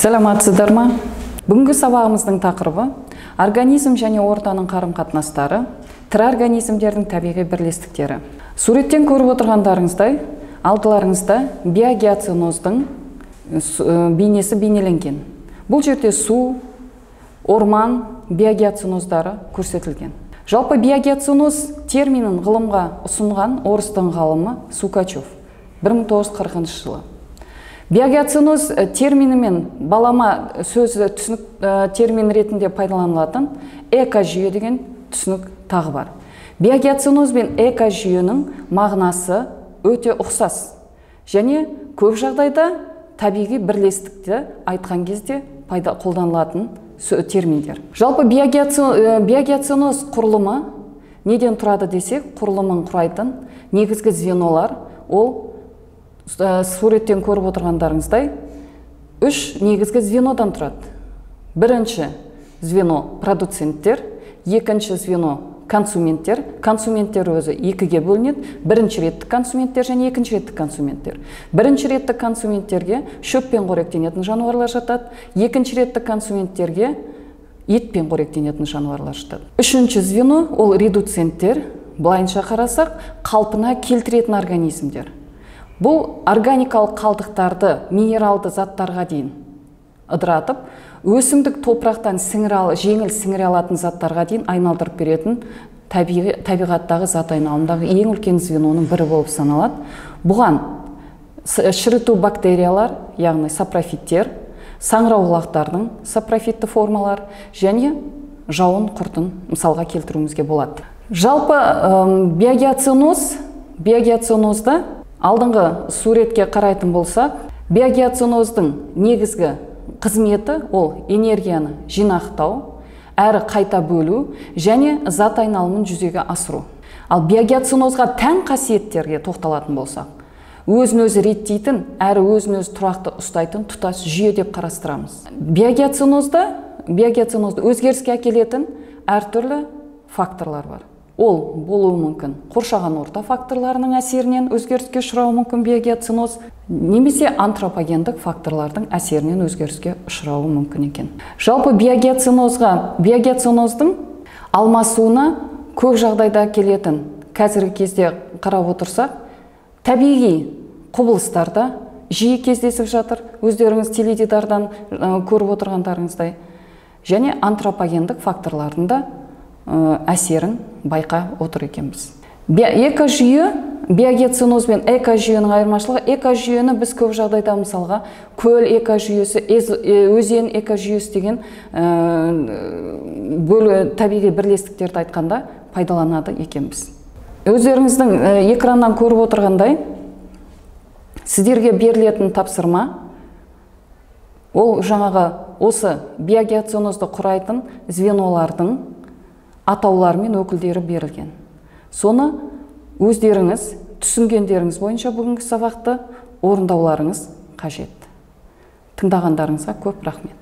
Саламатсыздар ма? Бүгінгі сабағымыздың тақырыбы организм және ортаның қарым-қатынастары, тірі организмдердің табиғи бірлестіктері. Суреттен көріп отырғандарыңыздай, алдыларыңызда биогеоценоздың бейнесі бейнеленген. Бұл жерде су, орман биогеоценоздары көрсетілген. Жалпы биогеоценоз терминін ғылымға ұсынған орыстың ғалымы Сукачев 1940 жылы. Биогеоценоз терминімен балама сөзі түсінік термин ретінде пайдаланылатын экожүйе деген түсінік тағы бар. Биогеоценоз бен экожүйенің мағынасы өте ұқсас және көп жағдайда табиғи бірлестікті айтқан кезде қолданылатын терминдер. Жалпы биогеоценоз құрылымы неден тұрады десек, құрылымын құрайтын негізгі звенолар ол суреттен көріп отырғандарыңыздай 3 негізгі звенодан тұрады. Бірінші звено продуценттер, екінші звено консументтер. Консументтер өзі екіге бөлінеді. Бірінші реттік консументтер және екінші реттік консументтер. Бірінші реттік консументтерге шөппен қоректенетін жануарлар жатады. Екінші реттік консументтерге етпен қоректенетін жануарлар жатады. Үшінші звено ол редуценттер. Былайынша қарасақ, қалпына келтіретін организмдер. Бұл органикалық қалдықтарды минералды заттарға дейін ыдыратып, өсімдік топырақтан жеңіл сіңіре алатын заттарға дейін айналдырып беретін табиғаттағы зат айналымдағы ең үлкен звеноның бірі болып саналады. Бұған шіріту бактериялар, яғни сапрофиттер, саңырауқұлақтардың сапрофитті формалар және жауын құртын мысалға келтіруімізге болады. Жалпы биогеоценозда алдыңғы суретке қарайтын болсақ, биогеоценоздың негізгі қызметі ол энергияны жинақтау, әрі қайта бөлу және зат айналымын жүзеге асыру. Ал биогеоценозға тән қасиеттерге тоқталатын болсақ, өзін-өзі реттейтін, әрі өзін-өзі тұрақты ұстайтын тұтас жүйе деп қарастырамыз. Биогеоценозды өзгеріске әкелетін әртүрлі факторлар бар. Ол болуы мүмкін қоршаған орта факторларының әсерінен өзгеріске ұшырауы мүмкін биогеоценоз, немесе антропогендік факторлардың әсерінен өзгеріске ұшырауы мүмкін екен. Жалпы биогеоценоздың алмасуына көп жағдайда келетін қазіргі кезде қарап отырсақ, табиғи құбылыстарда жиі кездесіп жатыр, өздеріңіз теледидардан көріп отырғандарыңыздай, және антропогендік факторлардың да әсерін байқа отыр екенбіз. Экожүйе, биогеоценоз бен экожүйенің айырмашылығы, экожүйені біз көп жағдайда мысалға көл экожүйесі, өзен экожүйесі деген табиғи бірлестіктерді айтқанда пайдаланады екенбіз. Өздеріңіздің экраннан көріп отырғандай, сіздерге берілетін тапсырма ол жаңағы осы биогеоценозды құрайтын звенолардың атаулары мен өкілдері берілген. Соны өздеріңіз түсінгендеріңіз бойынша бүгінгі сабақты орындауларыңыз қажет. Тыңдағандарыңызға көп рахмет.